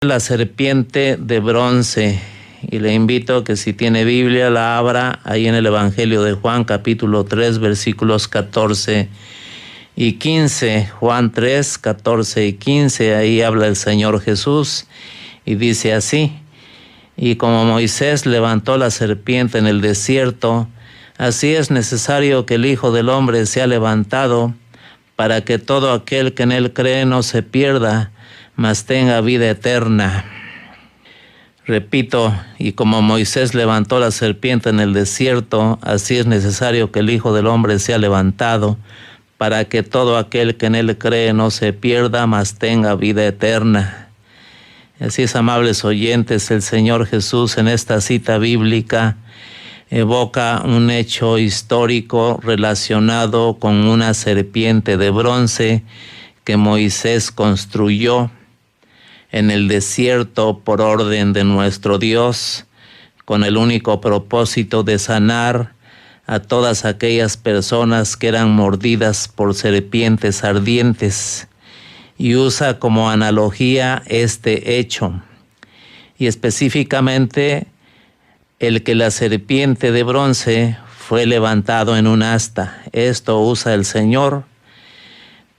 La serpiente de bronce, y le invito a que si tiene Biblia la abra ahí en el Evangelio de Juan, capítulo 3, versículos 14 y 15. Juan 3, 14 y 15, ahí habla el Señor Jesús y dice así: y como Moisés levantó la serpiente en el desierto, así es necesario que el Hijo del Hombre sea levantado, para que todo aquel que en él cree no se pierda, mas tenga vida eterna. Repito, y como Moisés levantó la serpiente en el desierto, así es necesario que el Hijo del Hombre sea levantado, para que todo aquel que en él cree no se pierda, mas tenga vida eterna. Así es, amables oyentes, el Señor Jesús en esta cita bíblica evoca un hecho histórico relacionado con una serpiente de bronce que Moisés construyó en el desierto por orden de nuestro Dios, con el único propósito de sanar a todas aquellas personas que eran mordidas por serpientes ardientes, y usa como analogía este hecho, y específicamente el que la serpiente de bronce fue levantado en un asta. Esto usa el Señor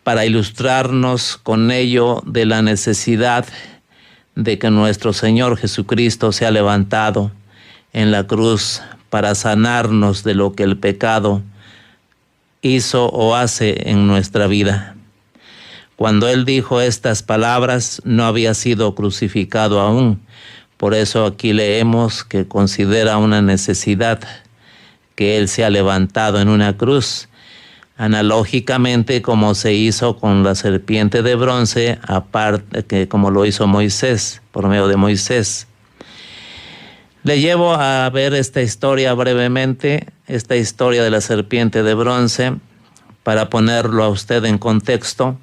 para ilustrarnos con ello de la necesidad de que nuestro Señor Jesucristo sea levantado en la cruz para sanarnos de lo que el pecado hizo o hace en nuestra vida. Cuando Él dijo estas palabras, no había sido crucificado aún. Por eso aquí leemos que considera una necesidad que Él sea levantado en una cruz, analógicamente como se hizo con la serpiente de bronce, aparte que como lo hizo Moisés, por medio de Moisés. Le llevo a ver esta historia brevemente, esta historia de la serpiente de bronce, para ponerlo a usted en contexto.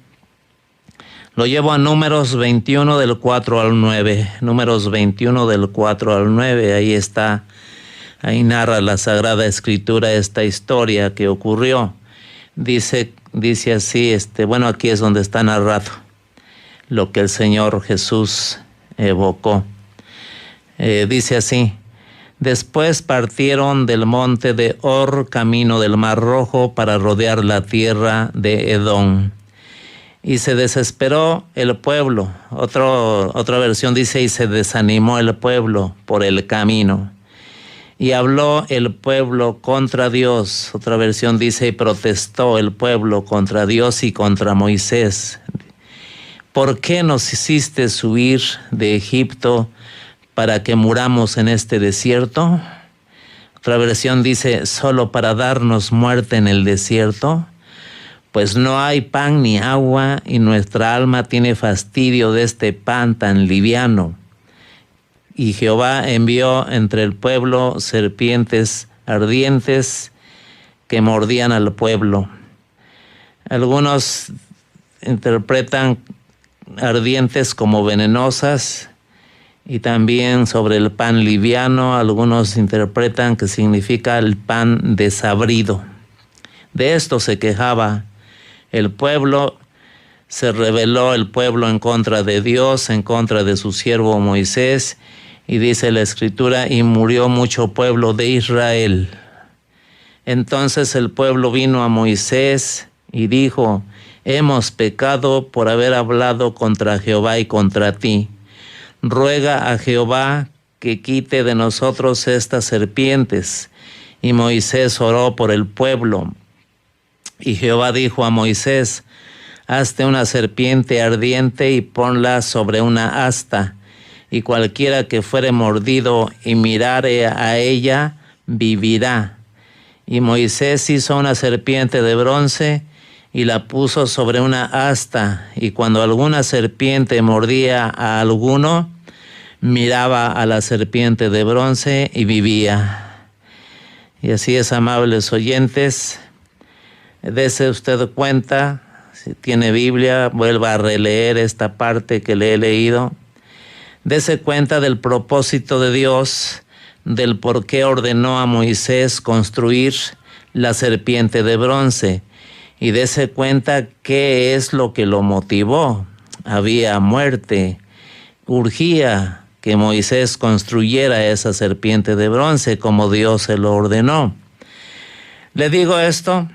Lo llevo a Números 21 del 4 al 9. Números 21 del 4 al 9. Ahí está, ahí narra la Sagrada Escritura esta historia que ocurrió. Dice así, bueno, aquí es donde está narrado lo que el Señor Jesús evocó. Dice así: después partieron del monte de Hor camino del Mar Rojo para rodear la tierra de Edom. Y se desesperó el pueblo. Otra versión dice: y se desanimó el pueblo por el camino. Y habló el pueblo contra Dios. Otra versión dice: y protestó el pueblo contra Dios y contra Moisés. ¿Por qué nos hiciste subir de Egipto para que muramos en este desierto? Otra versión dice: solo para darnos muerte en el desierto. Pues no hay pan ni agua, y nuestra alma tiene fastidio de este pan tan liviano. Y Jehová envió entre el pueblo serpientes ardientes que mordían al pueblo. Algunos interpretan ardientes como venenosas, y también sobre el pan liviano, algunos interpretan que significa el pan desabrido. De esto se quejaba el pueblo. Se rebeló el pueblo en contra de Dios, en contra de su siervo Moisés, y dice la Escritura: y murió mucho pueblo de Israel. Entonces el pueblo vino a Moisés y dijo: hemos pecado por haber hablado contra Jehová y contra ti. Ruega a Jehová que quite de nosotros estas serpientes. Y Moisés oró por el pueblo. Y Jehová dijo a Moisés: hazte una serpiente ardiente y ponla sobre una asta, y cualquiera que fuere mordido y mirare a ella, vivirá. Y Moisés hizo una serpiente de bronce y la puso sobre una asta, y cuando alguna serpiente mordía a alguno, miraba a la serpiente de bronce y vivía. Y así es, amables oyentes. Dese usted cuenta, si tiene Biblia, vuelva a releer esta parte que le he leído. Dese cuenta del propósito de Dios, del por qué ordenó a Moisés construir la serpiente de bronce. Y dese cuenta qué es lo que lo motivó. Había muerte, urgía que Moisés construyera esa serpiente de bronce como Dios se lo ordenó. Le digo esto,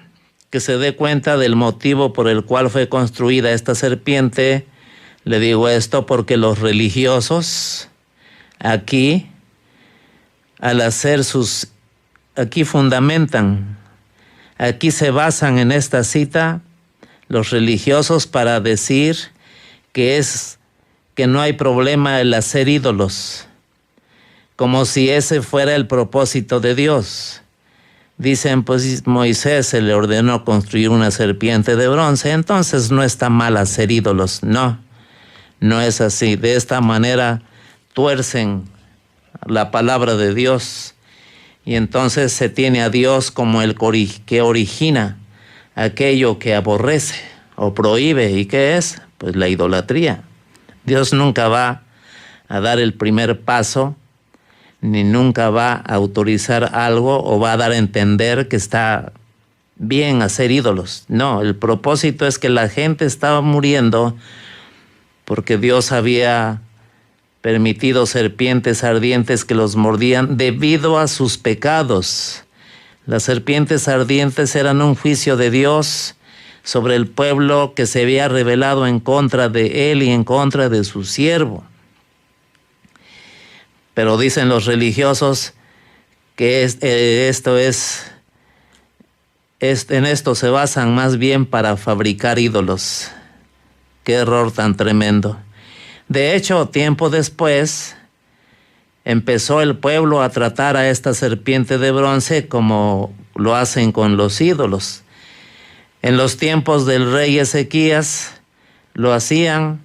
que se dé cuenta del motivo por el cual fue construida esta serpiente. Le digo esto porque los religiosos aquí, al hacer aquí fundamentan, aquí se basan en esta cita los religiosos para decir que no hay problema el hacer ídolos, como si ese fuera el propósito de Dios. Dicen, pues Moisés se le ordenó construir una serpiente de bronce, entonces no está mal hacer ídolos. No, no es así. De esta manera tuercen la palabra de Dios y entonces se tiene a Dios como el que origina aquello que aborrece o prohíbe. ¿Y qué es? Pues la idolatría. Dios nunca va a dar el primer paso, ni nunca va a autorizar algo o va a dar a entender que está bien hacer ídolos. No, el propósito es que la gente estaba muriendo porque Dios había permitido serpientes ardientes que los mordían debido a sus pecados. Las serpientes ardientes eran un juicio de Dios sobre el pueblo que se había rebelado en contra de él y en contra de su siervo. Pero dicen los religiosos que en esto se basan más bien para fabricar ídolos. Qué error tan tremendo. De hecho, tiempo después, empezó el pueblo a tratar a esta serpiente de bronce como lo hacen con los ídolos. En los tiempos del rey Ezequías lo hacían,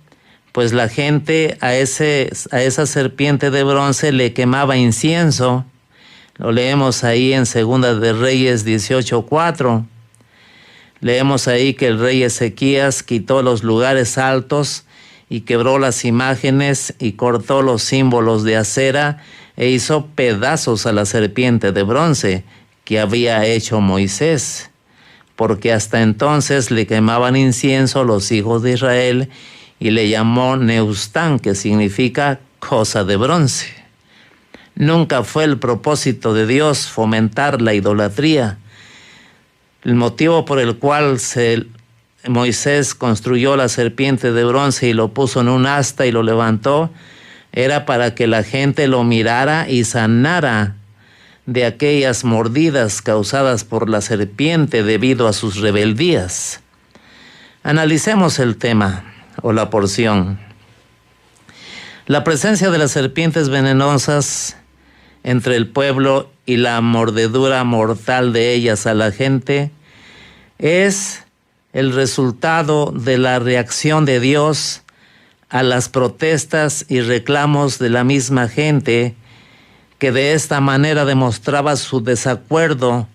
pues la gente a esa serpiente de bronce le quemaba incienso. Lo leemos ahí en Segunda de Reyes 18:4. Leemos ahí que el rey Ezequías quitó los lugares altos y quebró las imágenes y cortó los símbolos de acera e hizo pedazos a la serpiente de bronce que había hecho Moisés, porque hasta entonces le quemaban incienso los hijos de Israel y le llamó Neustán, que significa cosa de bronce. Nunca fue el propósito de Dios fomentar la idolatría. El motivo por el cual Moisés construyó la serpiente de bronce y lo puso en un asta y lo levantó, era para que la gente lo mirara y sanara de aquellas mordidas causadas por la serpiente debido a sus rebeldías. Analicemos el tema o la porción. La presencia de las serpientes venenosas entre el pueblo y la mordedura mortal de ellas a la gente es el resultado de la reacción de Dios a las protestas y reclamos de la misma gente que de esta manera demostraba su desacuerdo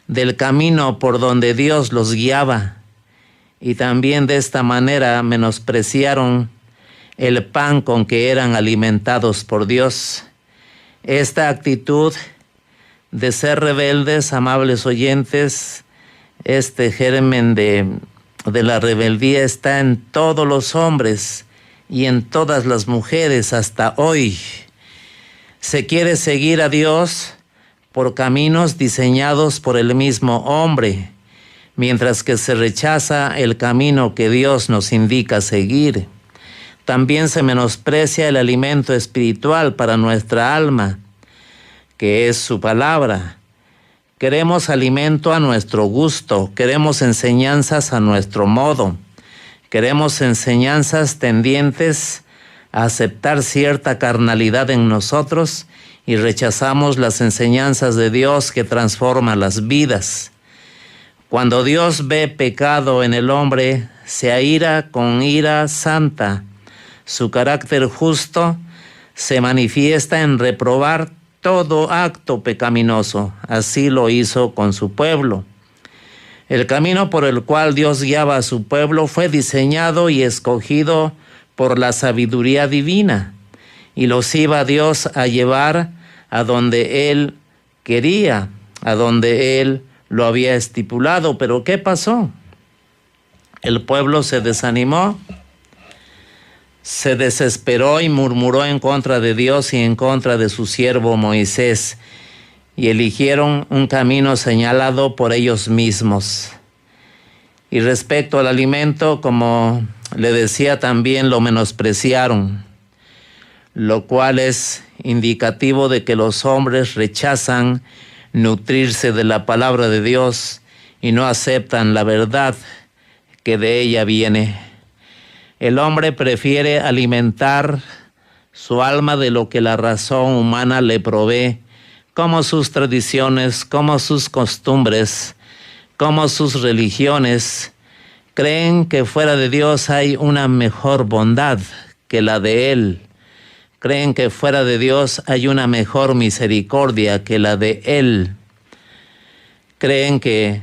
del camino por donde Dios los guiaba, y también de esta manera menospreciaron el pan con que eran alimentados por Dios. Esta actitud de ser rebeldes, amables oyentes, este germen de la rebeldía está en todos los hombres y en todas las mujeres hasta hoy. Se quiere seguir a Dios por caminos diseñados por el mismo hombre, mientras que se rechaza el camino que Dios nos indica seguir. También se menosprecia el alimento espiritual para nuestra alma, que es su palabra. Queremos alimento a nuestro gusto, queremos enseñanzas a nuestro modo, queremos enseñanzas tendientes a aceptar cierta carnalidad en nosotros y rechazamos las enseñanzas de Dios que transforman las vidas. Cuando Dios ve pecado en el hombre, se aira con ira santa. Su carácter justo se manifiesta en reprobar todo acto pecaminoso. Así lo hizo con su pueblo. El camino por el cual Dios guiaba a su pueblo fue diseñado y escogido por la sabiduría divina, y los iba Dios a llevar a donde Él quería, a donde Él lo había estipulado. Pero ¿qué pasó? El pueblo se desanimó, se desesperó y murmuró en contra de Dios y en contra de su siervo Moisés, y eligieron un camino señalado por ellos mismos. Y respecto al alimento, como le decía, también lo menospreciaron, lo cual es indicativo de que los hombres rechazan nutrirse de la palabra de Dios y no aceptan la verdad que de ella viene. El hombre prefiere alimentar su alma de lo que la razón humana le provee, como sus tradiciones, como sus costumbres, como sus religiones. Creen que fuera de Dios hay una mejor bondad que la de Él. Creen que fuera de Dios hay una mejor misericordia que la de Él. Creen que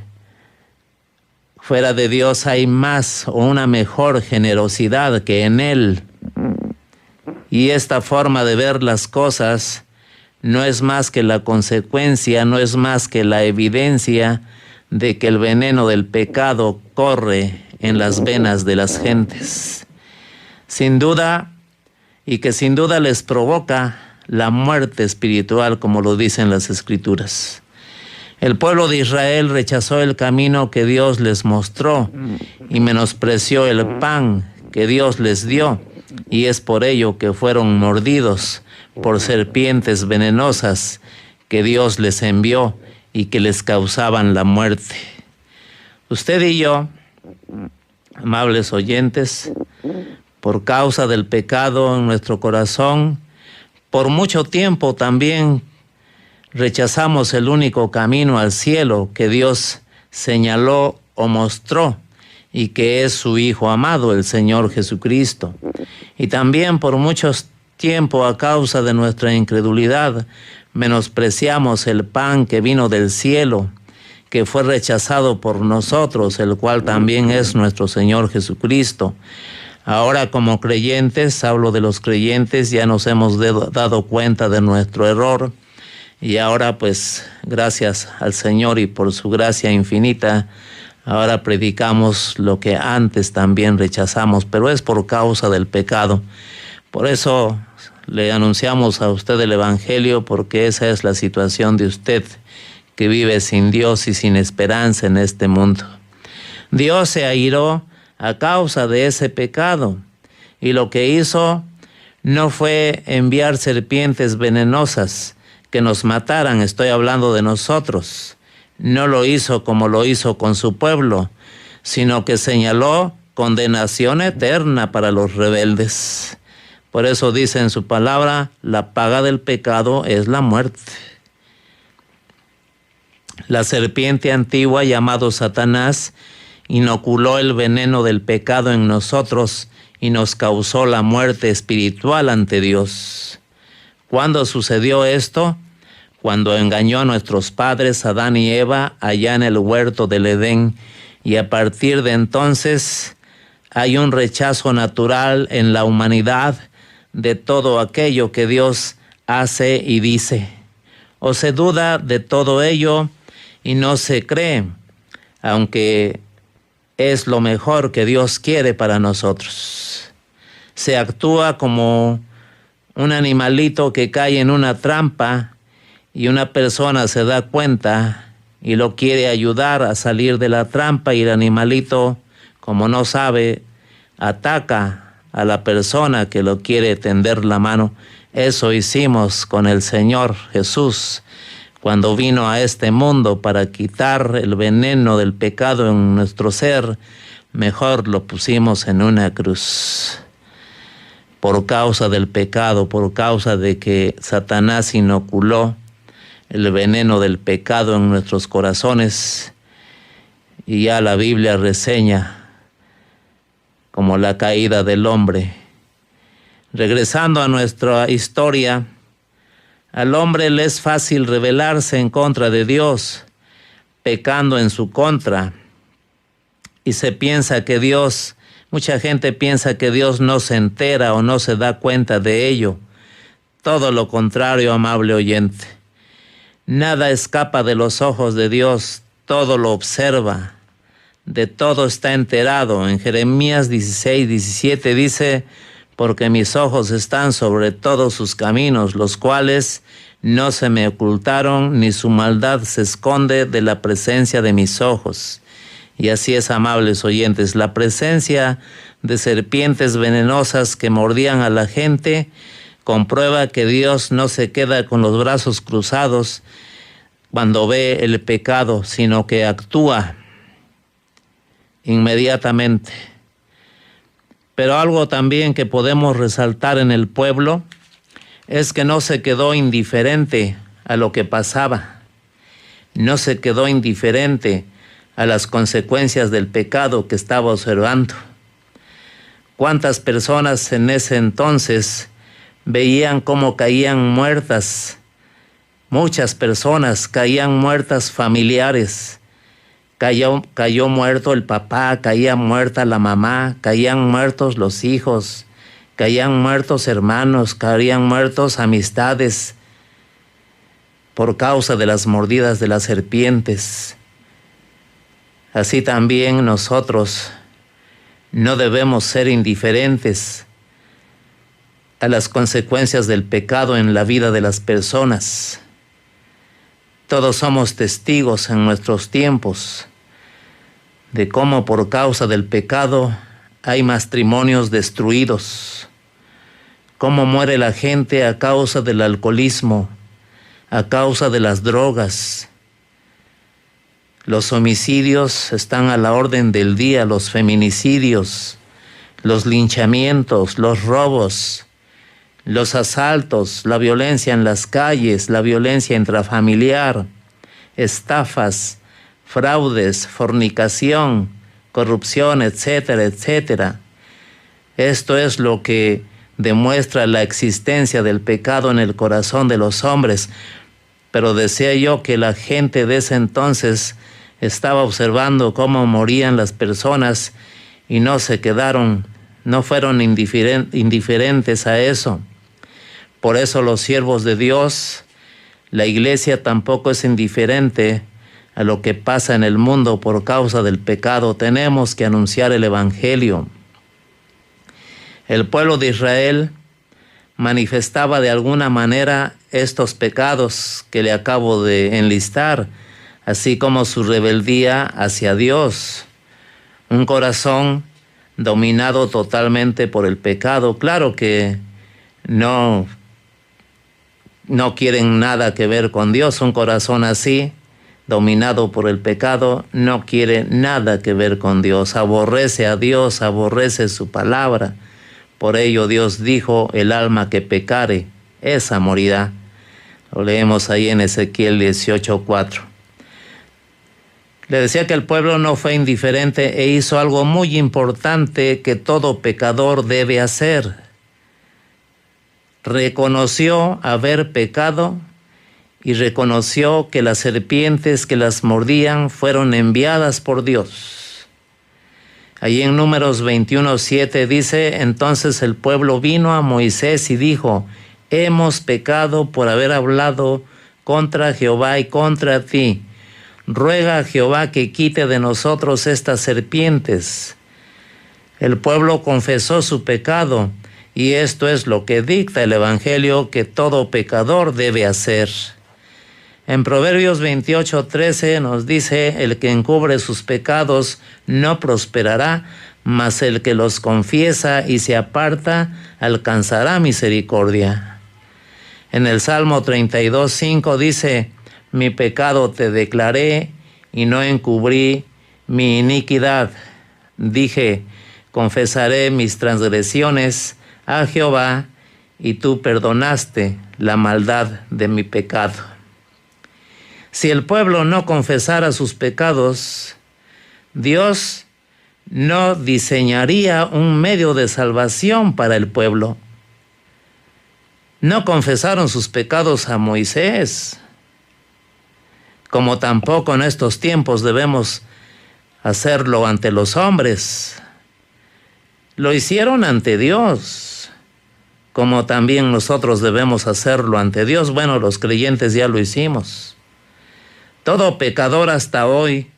fuera de Dios hay más o una mejor generosidad que en Él. Y esta forma de ver las cosas no es más que la consecuencia, no es más que la evidencia de que el veneno del pecado corre en las venas de las gentes. Sin duda, y que sin duda les provoca la muerte espiritual, como lo dicen las Escrituras. El pueblo de Israel rechazó el camino que Dios les mostró y menospreció el pan que Dios les dio, y es por ello que fueron mordidos por serpientes venenosas que Dios les envió y que les causaban la muerte. Usted y yo, amables oyentes, por causa del pecado en nuestro corazón, por mucho tiempo también rechazamos el único camino al cielo que Dios señaló o mostró, y que es su Hijo amado, el Señor Jesucristo. Y también por mucho tiempo, a causa de nuestra incredulidad, menospreciamos el pan que vino del cielo, que fue rechazado por nosotros, el cual también es nuestro Señor Jesucristo. Ahora, como creyentes, hablo de los creyentes, ya nos hemos dado cuenta de nuestro error, y ahora pues gracias al Señor y por su gracia infinita, ahora predicamos lo que antes también rechazamos, pero es por causa del pecado. Por eso le anunciamos a usted el Evangelio, porque esa es la situación de usted, que vive sin Dios y sin esperanza en este mundo. Dios se airó a causa de ese pecado, y lo que hizo no fue enviar serpientes venenosas que nos mataran, estoy hablando de nosotros. No lo hizo como lo hizo con su pueblo, sino que señaló condenación eterna para los rebeldes. Por eso dice en su palabra, la paga del pecado es la muerte. La serpiente antigua, llamado Satanás, inoculó el veneno del pecado en nosotros y nos causó la muerte espiritual ante Dios. ¿Cuándo sucedió esto? Cuando engañó a nuestros padres Adán y Eva allá en el huerto del Edén, y a partir de entonces hay un rechazo natural en la humanidad de todo aquello que Dios hace y dice. O se duda de todo ello y no se cree, aunque es lo mejor que Dios quiere para nosotros. Se actúa como un animalito que cae en una trampa y una persona se da cuenta y lo quiere ayudar a salir de la trampa, y el animalito, como no sabe, ataca a la persona que lo quiere tender la mano. Eso hicimos con el Señor Jesús cuando vino a este mundo para quitar el veneno del pecado en nuestro ser. Mejor lo pusimos en una cruz. Por causa del pecado, por causa de que Satanás inoculó el veneno del pecado en nuestros corazones, y ya la Biblia reseña como la caída del hombre. Regresando a nuestra historia, al hombre le es fácil rebelarse en contra de Dios, pecando en su contra, y se piensa que Dios, mucha gente piensa que Dios no se entera o no se da cuenta de ello. Todo lo contrario, amable oyente. Nada escapa de los ojos de Dios, todo lo observa, de todo está enterado. En Jeremías 16:17 dice, porque mis ojos están sobre todos sus caminos, los cuales no se me ocultaron, ni su maldad se esconde de la presencia de mis ojos. Y así es, amables oyentes, la presencia de serpientes venenosas que mordían a la gente comprueba que Dios no se queda con los brazos cruzados cuando ve el pecado, sino que actúa inmediatamente. Pero algo también que podemos resaltar en el pueblo es que no se quedó indiferente a lo que pasaba. No se quedó indiferente a las consecuencias del pecado que estaba observando. ¿Cuántas personas en ese entonces veían cómo caían muertas? Muchas personas caían muertas familiares. Cayó muerto el papá, caía muerta la mamá, caían muertos los hijos, caían muertos hermanos, caían muertos amistades por causa de las mordidas de las serpientes. Así también nosotros no debemos ser indiferentes a las consecuencias del pecado en la vida de las personas. Todos somos testigos en nuestros tiempos de cómo por causa del pecado hay matrimonios destruidos, cómo muere la gente a causa del alcoholismo, a causa de las drogas. Los homicidios están a la orden del día, los feminicidios, los linchamientos, los robos, los asaltos, la violencia en las calles, la violencia intrafamiliar, estafas, fraudes, fornicación, corrupción, etcétera, etcétera. Esto es lo que demuestra la existencia del pecado en el corazón de los hombres. Pero decía yo que la gente de ese entonces estaba observando cómo morían las personas y no fueron indiferentes a eso. Por eso los siervos de Dios, la iglesia tampoco es indiferente a lo que pasa en el mundo por causa del pecado. Tenemos que anunciar el evangelio. El pueblo de Israel manifestaba de alguna manera estos pecados que le acabo de enlistar, así como su rebeldía hacia Dios. Un corazón dominado totalmente por el pecado. Claro que no quieren nada que ver con Dios. Un corazón así, dominado por el pecado, no quiere nada que ver con Dios. Aborrece a Dios, aborrece su palabra. Por ello Dios dijo, el alma que pecare, esa morirá. Lo leemos ahí en Ezequiel 18:4. Le decía que el pueblo no fue indiferente e hizo algo muy importante que todo pecador debe hacer. Reconoció haber pecado y reconoció que las serpientes que las mordían fueron enviadas por Dios. Allí en Números 21:7 dice, entonces el pueblo vino a Moisés y dijo, hemos pecado por haber hablado contra Jehová y contra ti. Ruega a Jehová que quite de nosotros estas serpientes. El pueblo confesó su pecado y esto es lo que dicta el Evangelio que todo pecador debe hacer. En Proverbios 28:13 nos dice, el que encubre sus pecados no prosperará, mas el que los confiesa y se aparta alcanzará misericordia. En el Salmo 32:5 dice, mi pecado te declaré y no encubrí mi iniquidad. Dije, confesaré mis transgresiones a Jehová y tú perdonaste la maldad de mi pecado. Si el pueblo no confesara sus pecados, Dios no diseñaría un medio de salvación para el pueblo. No confesaron sus pecados a Moisés, como tampoco en estos tiempos debemos hacerlo ante los hombres. Lo hicieron ante Dios, como también nosotros debemos hacerlo ante Dios. Bueno, los creyentes ya lo hicimos. Todo pecador hasta hoy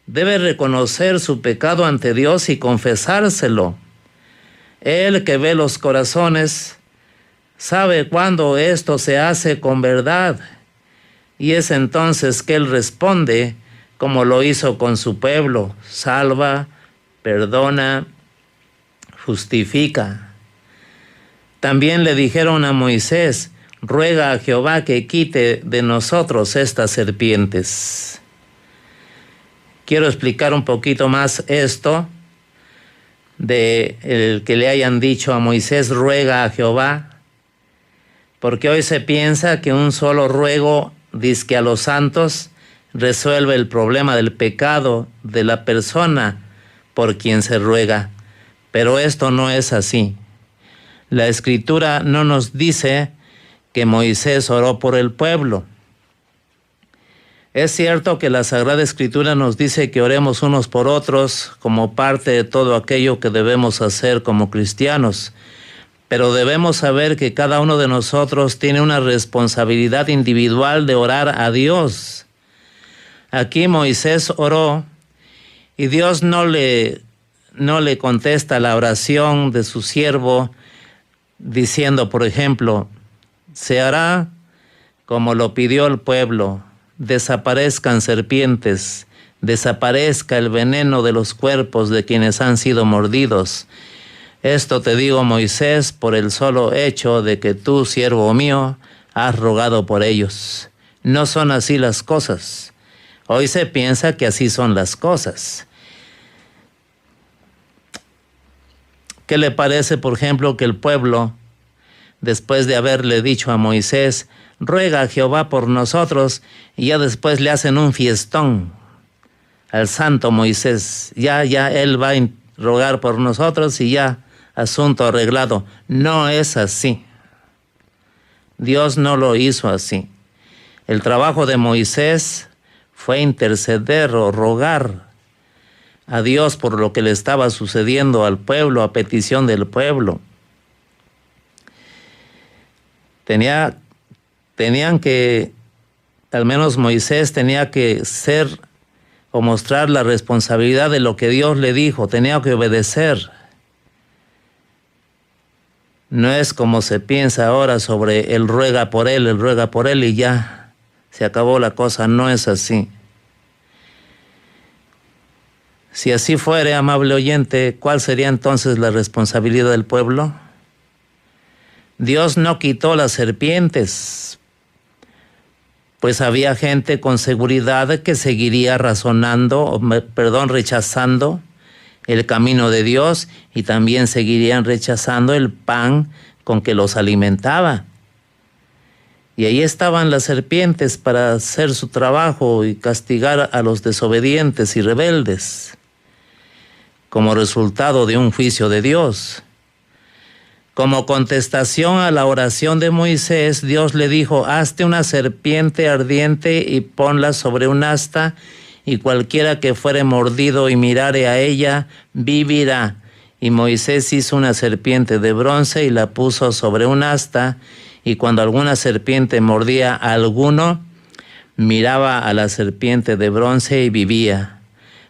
debe reconocer su pecado ante Dios y confesárselo. Él que ve los corazones sabe cuándo esto se hace con verdad, y es entonces que Él responde como lo hizo con su pueblo: salva, perdona, justifica. También le dijeron a Moisés: ruega a Jehová que quite de nosotros estas serpientes. Quiero explicar un poquito más esto de el que le hayan dicho a Moisés: ruega a Jehová, porque hoy se piensa que un solo ruego, dizque a los santos, resuelve el problema del pecado de la persona por quien se ruega, pero esto no es así. La Escritura no nos dice que Moisés oró por el pueblo. Es cierto que la Sagrada Escritura nos dice que oremos unos por otros como parte de todo aquello que debemos hacer como cristianos, pero debemos saber que cada uno de nosotros tiene una responsabilidad individual de orar a Dios. Aquí Moisés oró y Dios no le contesta la oración de su siervo diciendo, por ejemplo: se hará como lo pidió el pueblo, desaparezcan serpientes, desaparezca el veneno de los cuerpos de quienes han sido mordidos. Esto te digo, Moisés, por el solo hecho de que tú, siervo mío, has rogado por ellos. No son así las cosas. Hoy se piensa que así son las cosas. ¿Qué le parece, por ejemplo, que el pueblo, después de haberle dicho a Moisés: ruega a Jehová por nosotros, y ya después le hacen un fiestón al santo Moisés? Ya él va a rogar por nosotros y ya, asunto arreglado. No es así. Dios no lo hizo así. El trabajo de Moisés fue interceder o rogar a Dios por lo que le estaba sucediendo al pueblo, a petición del pueblo. Tenían que, al menos Moisés tenía que ser o mostrar la responsabilidad de lo que Dios le dijo, tenía que obedecer. No es como se piensa ahora sobre él ruega por él y ya se acabó la cosa. No es así. Si así fuere, amable oyente, ¿cuál sería entonces la responsabilidad del pueblo? Dios no quitó las serpientes, pues había gente con seguridad que seguiría rechazando el camino de Dios, y también seguirían rechazando el pan con que los alimentaba. Y ahí estaban las serpientes para hacer su trabajo y castigar a los desobedientes y rebeldes, como resultado de un juicio de Dios. Como contestación a la oración de Moisés, Dios le dijo: hazte una serpiente ardiente y ponla sobre un asta, y cualquiera que fuere mordido y mirare a ella, vivirá. Y Moisés hizo una serpiente de bronce y la puso sobre un asta, y cuando alguna serpiente mordía a alguno, miraba a la serpiente de bronce y vivía.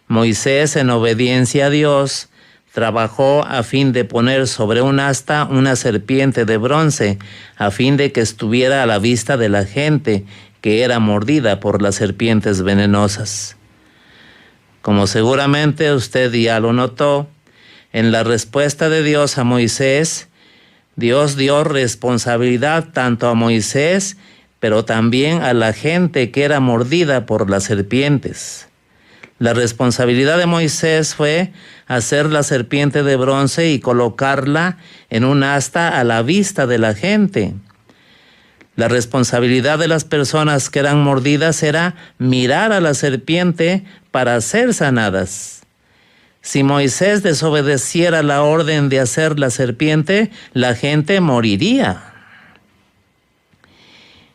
Moisés, en obediencia a Dios, trabajó a fin de poner sobre un asta una serpiente de bronce, a fin de que estuviera a la vista de la gente que era mordida por las serpientes venenosas. Como seguramente usted ya lo notó, en la respuesta de Dios a Moisés, Dios dio responsabilidad tanto a Moisés, pero también a la gente que era mordida por las serpientes. La responsabilidad de Moisés fue hacer la serpiente de bronce y colocarla en un asta a la vista de la gente. La responsabilidad de las personas que eran mordidas era mirar a la serpiente para ser sanadas. Si Moisés desobedeciera la orden de hacer la serpiente, la gente moriría.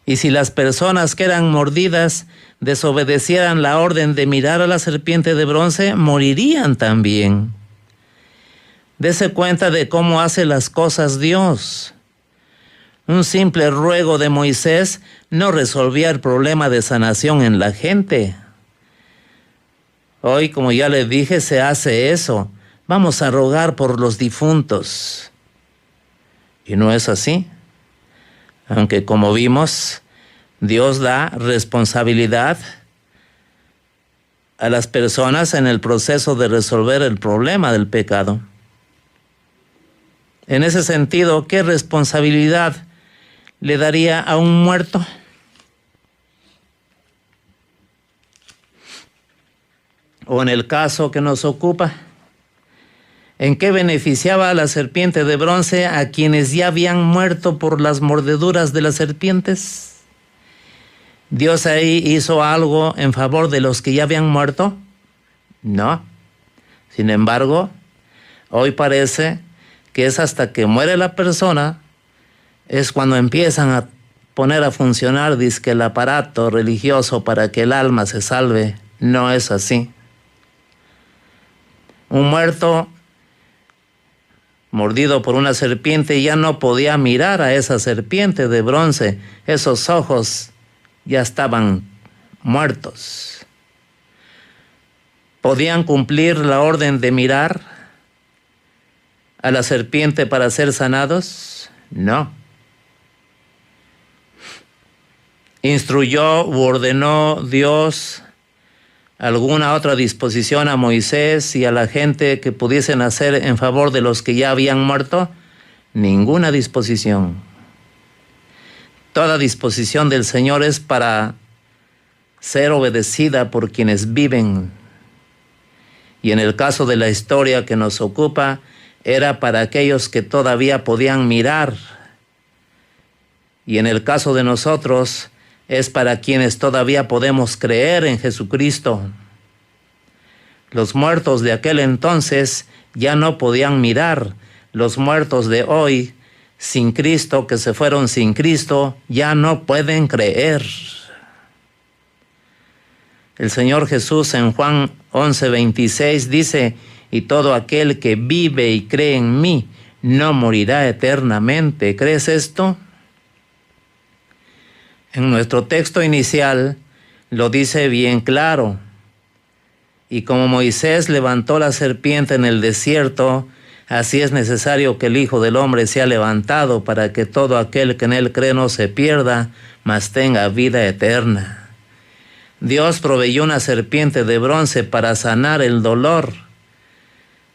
Y si las personas que eran mordidas desobedecieran la orden de mirar a la serpiente de bronce, morirían también. Dese cuenta de cómo hace las cosas Dios. Un simple ruego de Moisés no resolvía el problema de sanación en la gente. Hoy, como ya les dije, se hace eso. vamos a rogar por los difuntos. Y no es así. Aunque como vimos, Dios da responsabilidad a las personas en el proceso de resolver el problema del pecado. En ese sentido, ¿qué responsabilidad le daría a un muerto? O en el caso que nos ocupa, ¿en qué beneficiaba a la serpiente de bronce a quienes ya habían muerto por las mordeduras de las serpientes? ¿Dios ahí hizo algo en favor de los que ya habían muerto? No. Sin embargo, hoy parece que es hasta que muere la persona, es cuando empiezan a poner a funcionar dizque el aparato religioso para que el alma se salve. No es así. Un muerto mordido por una serpiente ya no podía mirar a esa serpiente de bronce. Esos ojos ya estaban muertos. ¿Podían cumplir la orden de mirar a la serpiente para ser sanados? No. ¿Instruyó u ordenó Dios alguna otra disposición a Moisés y a la gente que pudiesen hacer en favor de los que ya habían muerto? Ninguna disposición. Toda disposición del Señor es para ser obedecida por quienes viven. Y en el caso de la historia que nos ocupa, era para aquellos que todavía podían mirar. Y en el caso de nosotros, es para quienes todavía podemos creer en Jesucristo. Los muertos de aquel entonces ya no podían mirar. Los muertos de hoy, sin Cristo, que se fueron sin Cristo, ya no pueden creer. El Señor Jesús en Juan 11:26 dice: y todo aquel que vive y cree en mí no morirá eternamente. ¿Crees esto? En nuestro texto inicial lo dice bien claro. Y como Moisés levantó la serpiente en el desierto, así es necesario que el Hijo del Hombre sea levantado para que todo aquel que en él cree no se pierda, mas tenga vida eterna. Dios proveyó una serpiente de bronce para sanar el dolor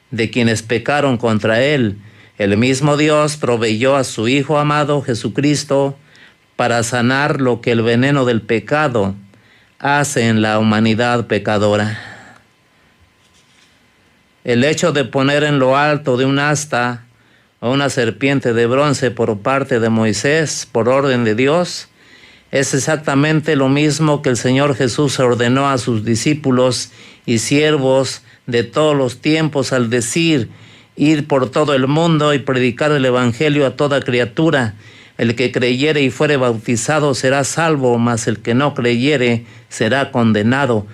de quienes pecaron contra él. El mismo Dios proveyó a su Hijo amado Jesucristo para sanar lo que el veneno del pecado hace en la humanidad pecadora. El hecho de poner en lo alto de un asta o una serpiente de bronce por parte de Moisés, por orden de Dios, es exactamente lo mismo que el Señor Jesús ordenó a sus discípulos y siervos de todos los tiempos al decir: ir por todo el mundo y predicar el evangelio a toda criatura. El que creyere y fuere bautizado será salvo, mas el que no creyere será condenado.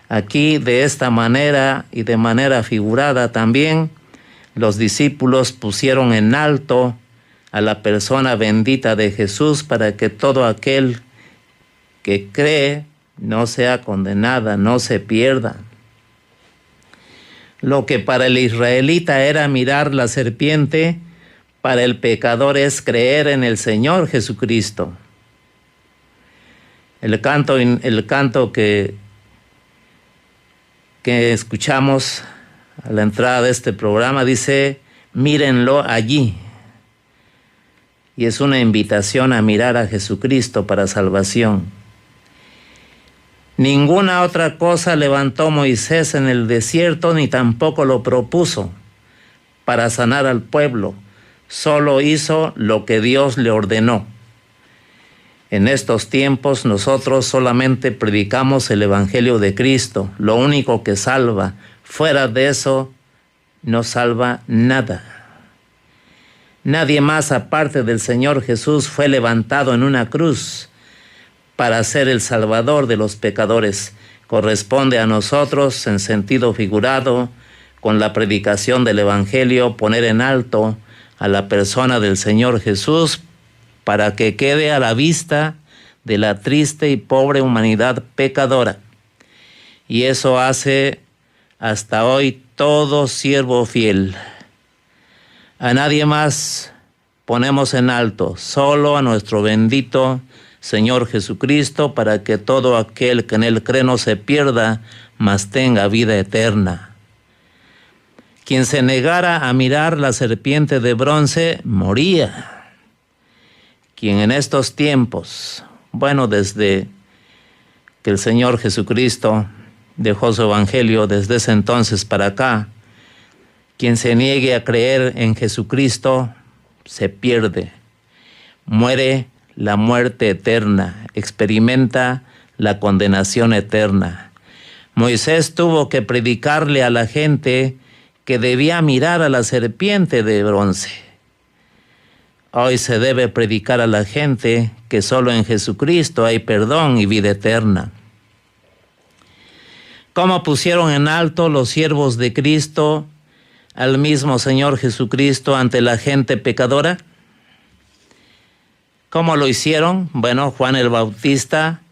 Aquí, de esta manera y de manera figurada también, los discípulos pusieron en alto a la persona bendita de Jesús para que todo aquel que cree no sea condenada, no se pierda. Lo que para el israelita era mirar la serpiente, para el pecador es creer en el Señor Jesucristo. El canto que escuchamos a la entrada de este programa dice: mírenlo allí. Y es una invitación a mirar a Jesucristo para salvación. Ninguna otra cosa levantó Moisés en el desierto, ni tampoco lo propuso para sanar al pueblo. Solo hizo lo que Dios le ordenó. En estos tiempos nosotros solamente predicamos el Evangelio de Cristo, lo único que salva. Fuera de eso no salva nada. Nadie más aparte del Señor Jesús fue levantado en una cruz para ser el Salvador de los pecadores. Corresponde a nosotros, en sentido figurado, con la predicación del Evangelio, poner en alto a la persona del Señor Jesús para que quede a la vista de la triste y pobre humanidad pecadora. Y eso hace hasta hoy todo siervo fiel. A nadie más ponemos en alto, solo a nuestro bendito Señor Jesucristo, para que todo aquel que en Él cree no se pierda, mas tenga vida eterna. Quien se negara a mirar la serpiente de bronce, moría. Quien en estos tiempos, desde que el Señor Jesucristo dejó su evangelio, desde ese entonces para acá, quien se niegue a creer en Jesucristo, se pierde, muere la muerte eterna, experimenta la condenación eterna. Moisés tuvo que predicarle a la gente que debía mirar a la serpiente de bronce. Hoy se debe predicar a la gente que solo en Jesucristo hay perdón y vida eterna. ¿Cómo pusieron en alto los siervos de Cristo al mismo Señor Jesucristo ante la gente pecadora? ¿Cómo lo hicieron? Juan el Bautista,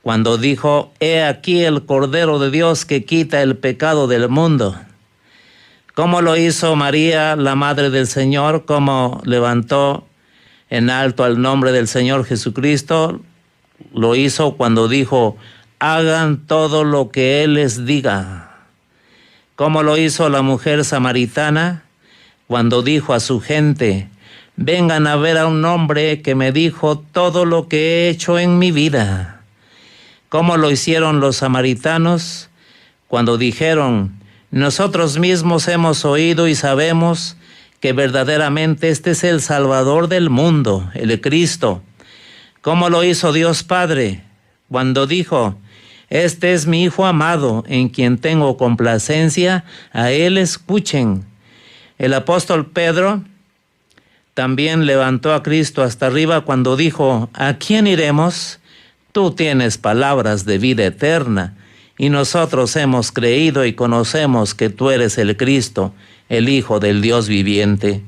cuando dijo: «He aquí el Cordero de Dios que quita el pecado del mundo». ¿Cómo lo hizo María, la Madre del Señor? ¿Cómo levantó en alto al nombre del Señor Jesucristo? Lo hizo cuando dijo: «Hagan todo lo que Él les diga». ¿Cómo lo hizo la mujer samaritana? Cuando dijo a su gente: «Vengan a ver a un hombre que me dijo todo lo que he hecho en mi vida». ¿Cómo lo hicieron los samaritanos? Cuando dijeron: «Nosotros mismos hemos oído y sabemos que verdaderamente este es el Salvador del mundo, el Cristo». ¿Cómo lo hizo Dios Padre? Cuando dijo: «Este es mi Hijo amado, en quien tengo complacencia, a Él escuchen». El apóstol Pedro también levantó a Cristo hasta arriba cuando dijo: «¿A quién iremos? Tú tienes palabras de vida eterna, y nosotros hemos creído y conocemos que tú eres el Cristo, el Hijo del Dios viviente».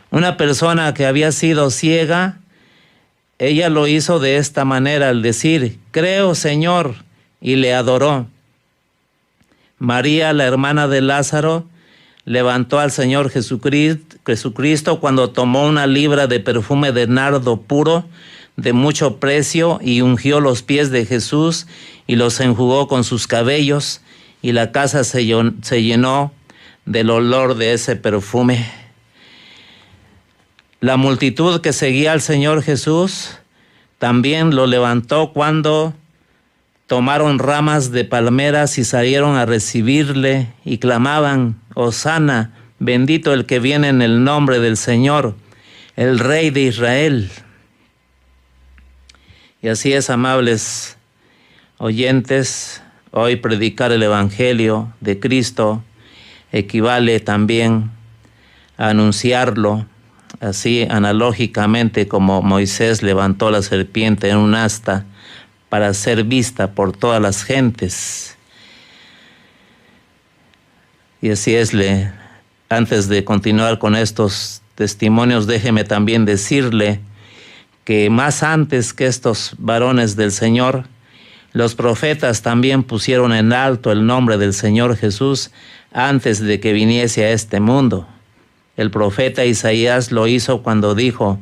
Una persona que había sido ciega, ella lo hizo de esta manera al decir: «Creo, Señor», y le adoró. María, la hermana de Lázaro, levantó al Señor Jesucristo cuando tomó una libra de perfume de nardo puro, de mucho precio, y ungió los pies de Jesús y los enjugó con sus cabellos, y la casa se llenó del olor de ese perfume. La multitud que seguía al Señor Jesús también lo levantó cuando tomaron ramas de palmeras y salieron a recibirle y clamaban: «Hosana, bendito el que viene en el nombre del Señor, el Rey de Israel». Y así es, amables oyentes, hoy predicar el Evangelio de Cristo equivale también a anunciarlo, así analógicamente como Moisés levantó la serpiente en un asta para ser vista por todas las gentes. Y así es, antes de continuar con estos testimonios, déjeme también decirle que más antes que estos varones del Señor, los profetas también pusieron en alto el nombre del Señor Jesús antes de que viniese a este mundo. El profeta Isaías lo hizo cuando dijo: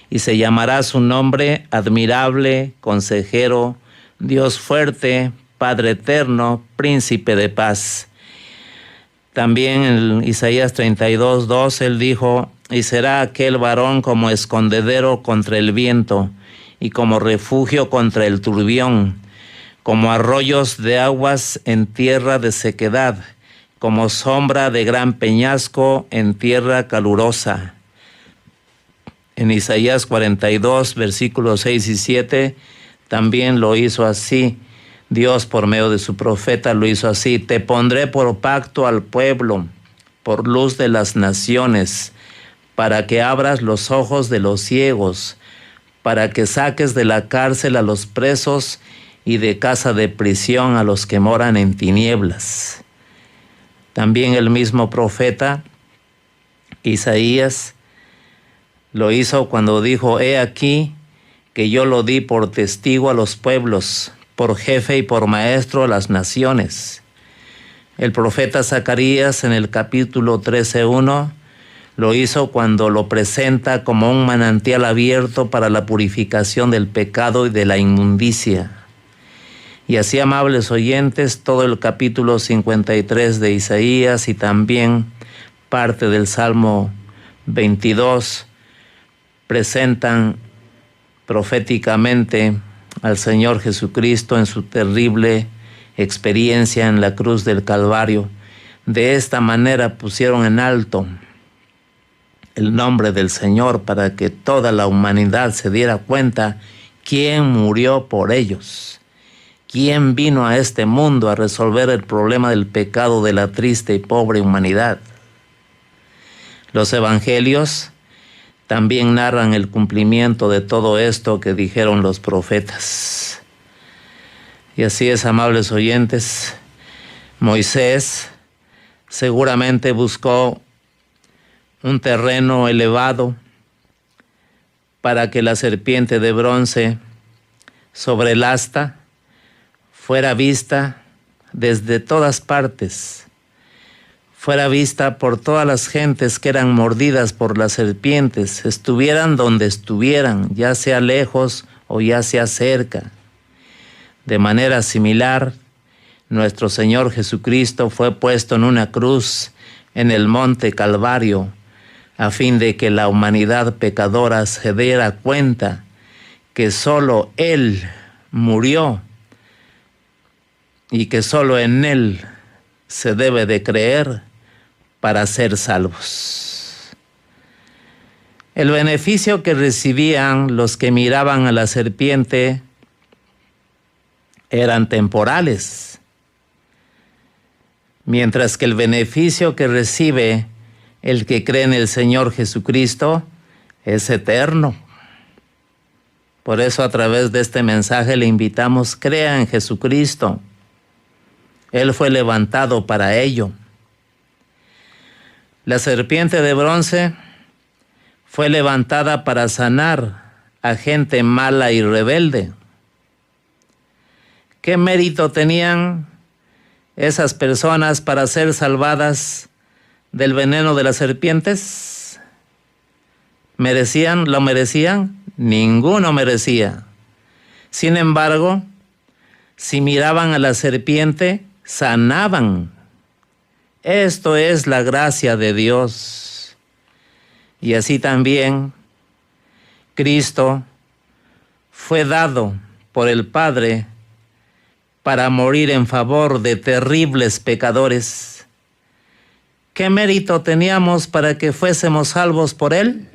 «Y se llamará su nombre Admirable, Consejero, Dios fuerte, Padre eterno, Príncipe de paz». También en Isaías 32:2 él dijo: «Y será aquel varón como escondedero contra el viento, y como refugio contra el turbión, como arroyos de aguas en tierra de sequedad, como sombra de gran peñasco en tierra calurosa». En Isaías 42, versículos 6 y 7, también lo hizo así. Dios, por medio de su profeta, lo hizo así: «Te pondré por pacto al pueblo, por luz de las naciones, para que abras los ojos de los ciegos, para que saques de la cárcel a los presos y de casa de prisión a los que moran en tinieblas». También el mismo profeta Isaías lo hizo cuando dijo: «He aquí que yo lo di por testigo a los pueblos, por jefe y por maestro a las naciones». El profeta Zacarías en el capítulo 13:1 lo hizo cuando lo presenta como un manantial abierto para la purificación del pecado y de la inmundicia. Y así, amables oyentes, todo el capítulo 53 de Isaías y también parte del Salmo 22 presentan proféticamente al Señor Jesucristo en su terrible experiencia en la cruz del Calvario. De esta manera pusieron en alto el nombre del Señor para que toda la humanidad se diera cuenta quién murió por ellos, quién vino a este mundo a resolver el problema del pecado de la triste y pobre humanidad. Los evangelios también narran el cumplimiento de todo esto que dijeron los profetas. Y así es, amables oyentes, Moisés seguramente buscó un terreno elevado para que la serpiente de bronce sobre el asta fuera vista desde todas partes, fuera vista por todas las gentes que eran mordidas por las serpientes, estuvieran donde estuvieran, ya sea lejos o ya sea cerca. De manera similar, nuestro Señor Jesucristo fue puesto en una cruz en el monte Calvario, a fin de que la humanidad pecadora se diera cuenta que solo Él murió y que solo en Él se debe de creer para ser salvos. El beneficio que recibían los que miraban a la serpiente eran temporales, mientras que el beneficio que recibe el que cree en el Señor Jesucristo es eterno. Por eso, a través de este mensaje le invitamos: crea en Jesucristo. Él fue levantado para ello. La serpiente de bronce fue levantada para sanar a gente mala y rebelde. ¿Qué mérito tenían esas personas para ser salvadas del veneno de las serpientes? ¿Lo merecían? Ninguno merecía. Sin embargo, si miraban a la serpiente, sanaban. Esto es la gracia de Dios. Y así también Cristo fue dado por el Padre para morir en favor de terribles pecadores. ¿Qué mérito teníamos para que fuésemos salvos por Él?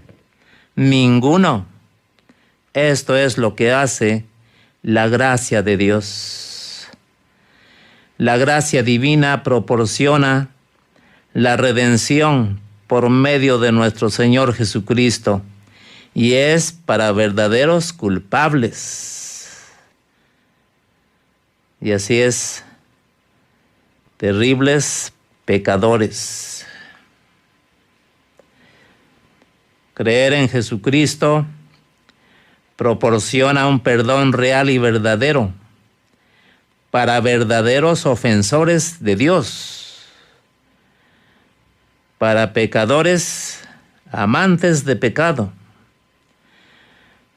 Ninguno. Esto es lo que hace la gracia de Dios. La gracia divina proporciona la redención por medio de nuestro Señor Jesucristo, y es para verdaderos culpables. Y así es, terribles pecadores. Creer en Jesucristo proporciona un perdón real y verdadero para verdaderos ofensores de Dios, para pecadores amantes de pecado.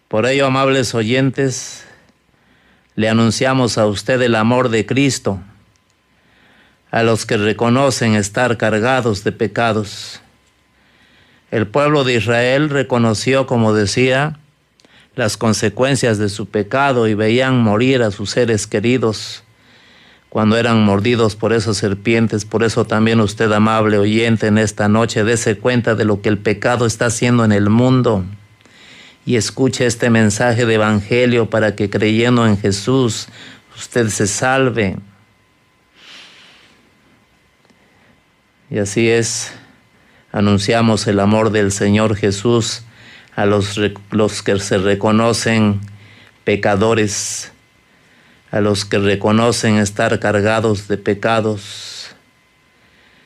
Por ello, amables oyentes, le anunciamos a usted el amor de Cristo, a los que reconocen estar cargados de pecados. El pueblo de Israel reconoció, como decía, las consecuencias de su pecado y veían morir a sus seres queridos cuando eran mordidos por esas serpientes. Por eso también usted, amable oyente, en esta noche dése cuenta de lo que el pecado está haciendo en el mundo y escuche este mensaje de evangelio para que, creyendo en Jesús, usted se salve. Y así es, anunciamos el amor del Señor Jesús a los que se reconocen pecadores, a los que reconocen estar cargados de pecados,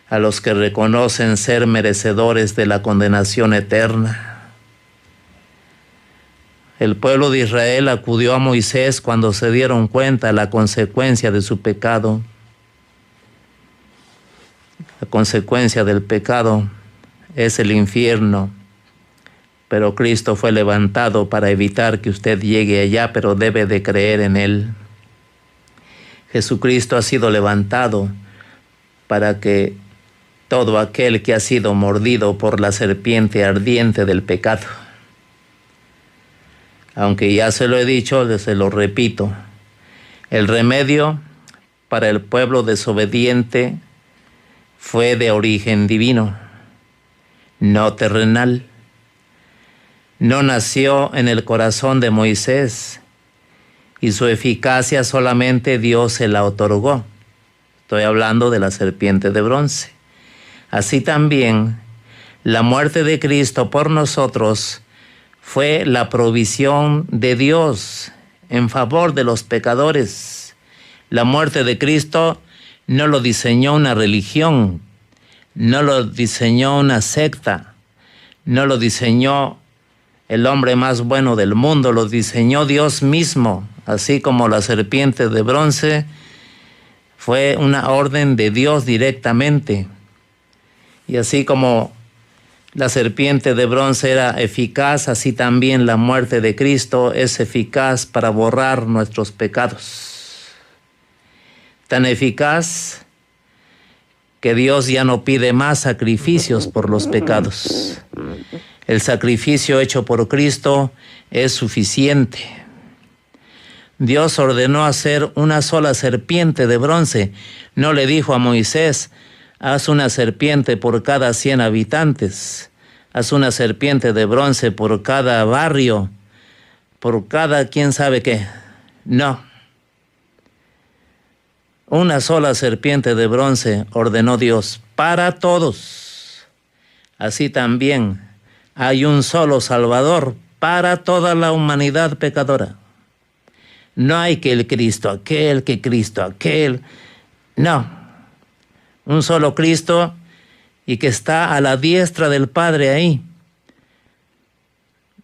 a los que reconocen ser merecedores de la condenación eterna. El pueblo de Israel acudió a Moisés cuando se dieron cuenta de la consecuencia de su pecado. La consecuencia del pecado es el infierno, pero Cristo fue levantado para evitar que usted llegue allá, pero debe de creer en Él. Jesucristo ha sido levantado para que todo aquel que ha sido mordido por la serpiente ardiente del pecado, aunque ya se lo he dicho, se lo repito, el remedio para el pueblo desobediente fue de origen divino, no terrenal. No nació en el corazón de Moisés y su eficacia solamente Dios se la otorgó. Estoy hablando de la serpiente de bronce. Así también, la muerte de Cristo por nosotros fue la provisión de Dios en favor de los pecadores. La muerte de Cristo no lo diseñó una religión, no lo diseñó una secta, no lo diseñó el hombre más bueno del mundo, lo diseñó Dios mismo, así como la serpiente de bronce fue una orden de Dios directamente. Y así como la serpiente de bronce era eficaz, así también la muerte de Cristo es eficaz para borrar nuestros pecados. Tan eficaz que Dios ya no pide más sacrificios por los pecados. El sacrificio hecho por Cristo es suficiente. Dios ordenó hacer una sola serpiente de bronce. No le dijo a Moisés, haz una serpiente por cada 100 habitantes. Haz una serpiente de bronce por cada barrio, por cada quién sabe qué. No. Una sola serpiente de bronce ordenó Dios para todos. Así también hay un solo Salvador para toda la humanidad pecadora. No hay que el Cristo aquel, que Cristo aquel. No. Un solo Cristo y que está a la diestra del Padre ahí,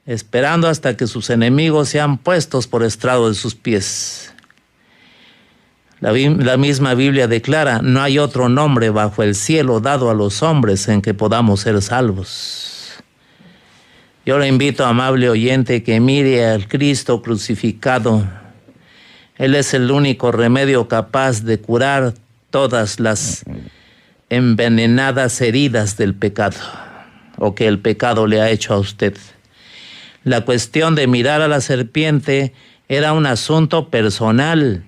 esperando hasta que sus enemigos sean puestos por estrado de sus pies. La misma Biblia declara, no hay otro nombre bajo el cielo dado a los hombres en que podamos ser salvos. Yo le invito, amable oyente, que mire al Cristo crucificado. Él es el único remedio capaz de curar todas las envenenadas heridas del pecado, o que el pecado le ha hecho a usted. La cuestión de mirar a la serpiente era un asunto personal.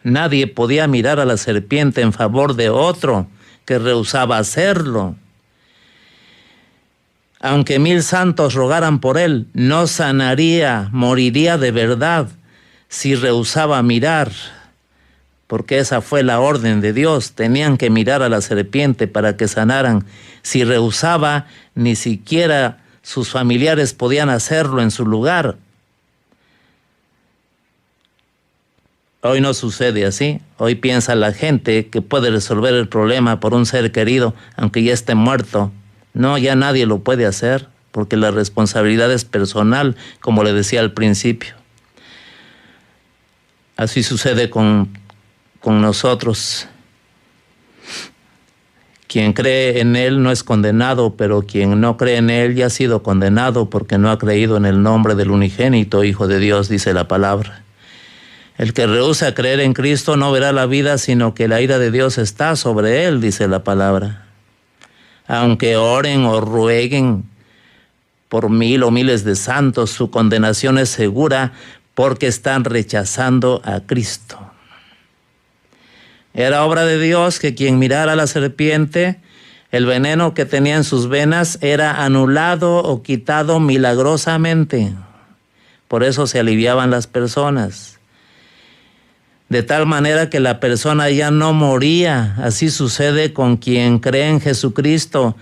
Nadie podía mirar a la serpiente en favor de otro que rehusaba hacerlo. Aunque 1000 santos rogaran por él, no sanaría, moriría de verdad si rehusaba mirar, porque esa fue la orden de Dios. Tenían que mirar a la serpiente para que sanaran. Si rehusaba, ni siquiera sus familiares podían hacerlo en su lugar. Hoy no sucede así. Hoy piensa la gente que puede resolver el problema por un ser querido, aunque ya esté muerto. No, ya nadie lo puede hacer, porque la responsabilidad es personal, como le decía al principio. Así sucede con nosotros. Quien cree en Él no es condenado, pero quien no cree en Él ya ha sido condenado porque no ha creído en el nombre del unigénito Hijo de Dios, dice la palabra. El que rehúsa creer en Cristo no verá la vida, sino que la ira de Dios está sobre él, dice la palabra. Aunque oren o rueguen por 1000 o miles de santos, su condenación es segura porque están rechazando a Cristo. Era obra de Dios que quien mirara a la serpiente, el veneno que tenía en sus venas era anulado o quitado milagrosamente. Por eso se aliviaban las personas. De tal manera que la persona ya no moría. Así sucede con quien cree en Jesucristo.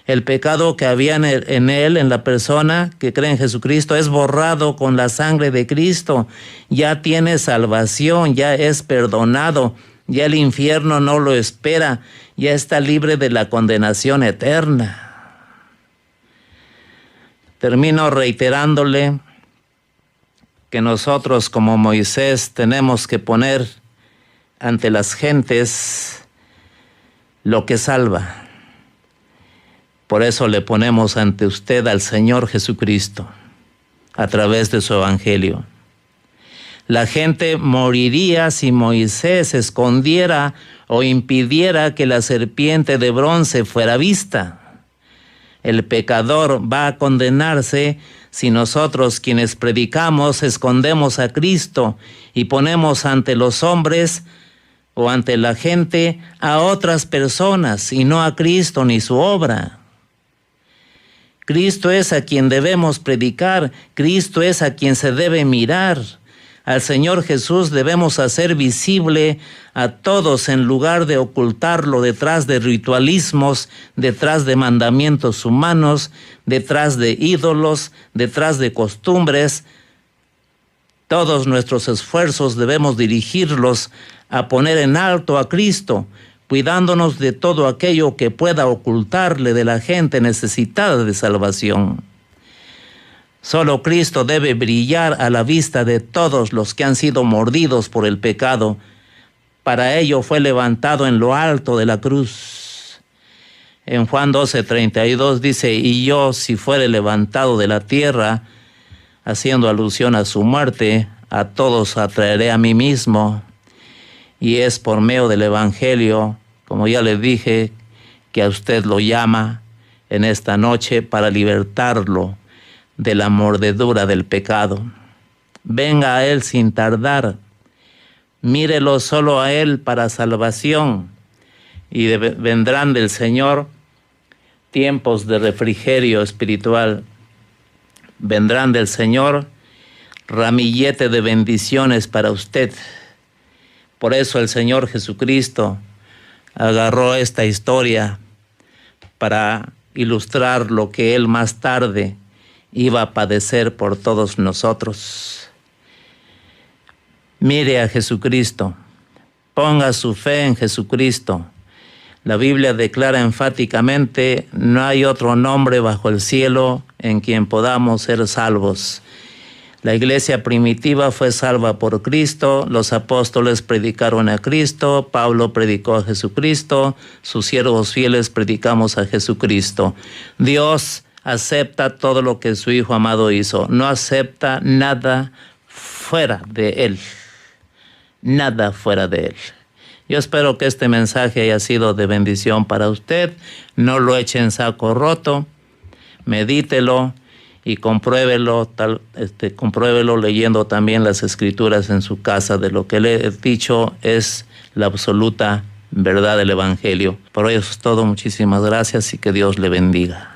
El pecado que había en él, en la persona que cree en Jesucristo, es borrado con la sangre de Cristo. Ya tiene salvación, ya es perdonado, ya el infierno no lo espera, ya está libre de la condenación eterna. Termino reiterándole que nosotros como Moisés tenemos que poner ante las gentes lo que salva. Por eso le ponemos ante usted al Señor Jesucristo, a través de su evangelio. La gente moriría si Moisés escondiera o impidiera que la serpiente de bronce fuera vista. El pecador va a condenarse si nosotros, quienes predicamos, escondemos a Cristo y ponemos ante los hombres o ante la gente a otras personas y no a Cristo ni su obra. Cristo es a quien debemos predicar, Cristo es a quien se debe mirar. Al Señor Jesús debemos hacer visible a todos en lugar de ocultarlo detrás de ritualismos, detrás de mandamientos humanos, detrás de ídolos, detrás de costumbres. Todos nuestros esfuerzos debemos dirigirlos a poner en alto a Cristo, cuidándonos de todo aquello que pueda ocultarle de la gente necesitada de salvación. Solo Cristo debe brillar a la vista de todos los que han sido mordidos por el pecado. Para ello fue levantado en lo alto de la cruz. En Juan 12:32 dice, y yo, si fuere levantado de la tierra, haciendo alusión a su muerte, a todos atraeré a mí mismo. Y es por medio del evangelio, como ya le dije, que a usted lo llama en esta noche para libertarlo de la mordedura del pecado. Venga a Él sin tardar, mírelo solo a Él para salvación, y vendrán del Señor tiempos de refrigerio espiritual. Vendrán del Señor ramillete de bendiciones para usted. Por eso el Señor Jesucristo agarró esta historia para ilustrar lo que Él más tarde iba a padecer por todos nosotros. Mire a Jesucristo, ponga su fe en Jesucristo. La Biblia declara enfáticamente, no hay otro nombre bajo el cielo en quien podamos ser salvos. La iglesia primitiva fue salva por Cristo, los apóstoles predicaron a Cristo, Pablo predicó a Jesucristo, sus siervos fieles predicamos a Jesucristo. Dios acepta todo lo que su Hijo amado hizo, no acepta nada fuera de Él, nada fuera de Él. Yo espero que este mensaje haya sido de bendición para usted, no lo eche en saco roto, medítelo y compruébelo leyendo también las Escrituras en su casa. De lo que le he dicho es la absoluta verdad del Evangelio. Por hoy eso es todo, muchísimas gracias y que Dios le bendiga.